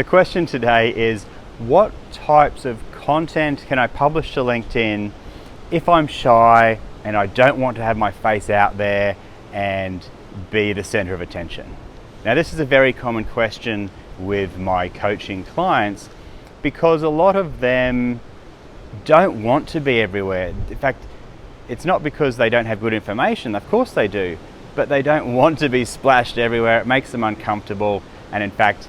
The question today is, what types of content can I publish to LinkedIn if I'm shy and I don't want to have my face out there and be the center of attention? Now, this is a very common question with my coaching clients because a lot of them don't want to be everywhere. In fact, it's not because they don't have good information, of course they do, but they don't want to be splashed everywhere. It makes them uncomfortable, and in fact,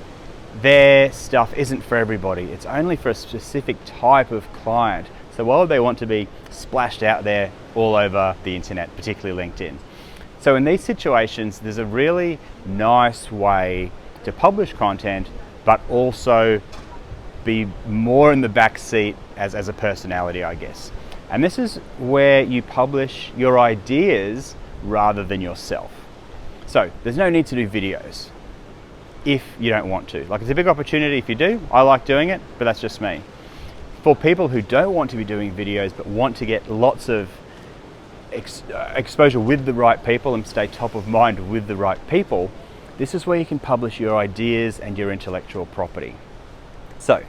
their stuff isn't for everybody. It's only for a specific type of client. So why would they want to be splashed out there all over the internet, particularly LinkedIn? So in these situations, there's a really nice way to publish content, but also be more in the back seat as a personality, I guess. And this is where you publish your ideas rather than yourself. So there's no need to do videos if you don't want to. Like, it's a big opportunity if you do. I like doing it, but that's just me. For people who don't want to be doing videos but want to get lots of exposure with the right people and stay top of mind with the right people, this is where you can publish your ideas and your intellectual property. So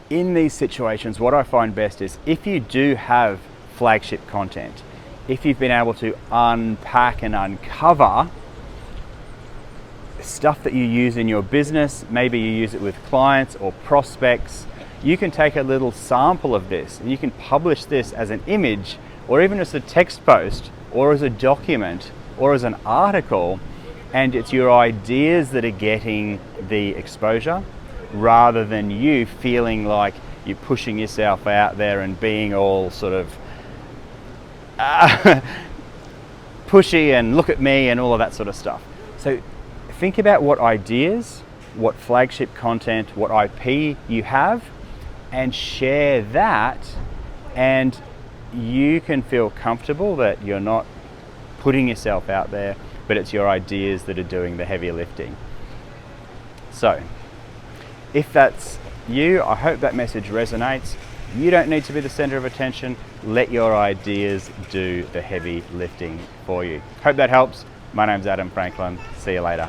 in these situations, what I find best is if you do have flagship content, if you've been able to unpack and uncover stuff that you use in your business, maybe you use it with clients or prospects, you can take a little sample of this and you can publish this as an image or even as a text post or as a document or as an article, and it's your ideas that are getting the exposure rather than you feeling like you're pushing yourself out there and being all sort of pushy and look at me and all of that sort of stuff. So think about what ideas, what flagship content, what IP you have, and share that, and you can feel comfortable that you're not putting yourself out there, but it's your ideas that are doing the heavy lifting. So if that's you, I hope that message resonates. You don't need to be the center of attention. Let your ideas do the heavy lifting for you. Hope that helps. My name's Adam Franklin. See you later.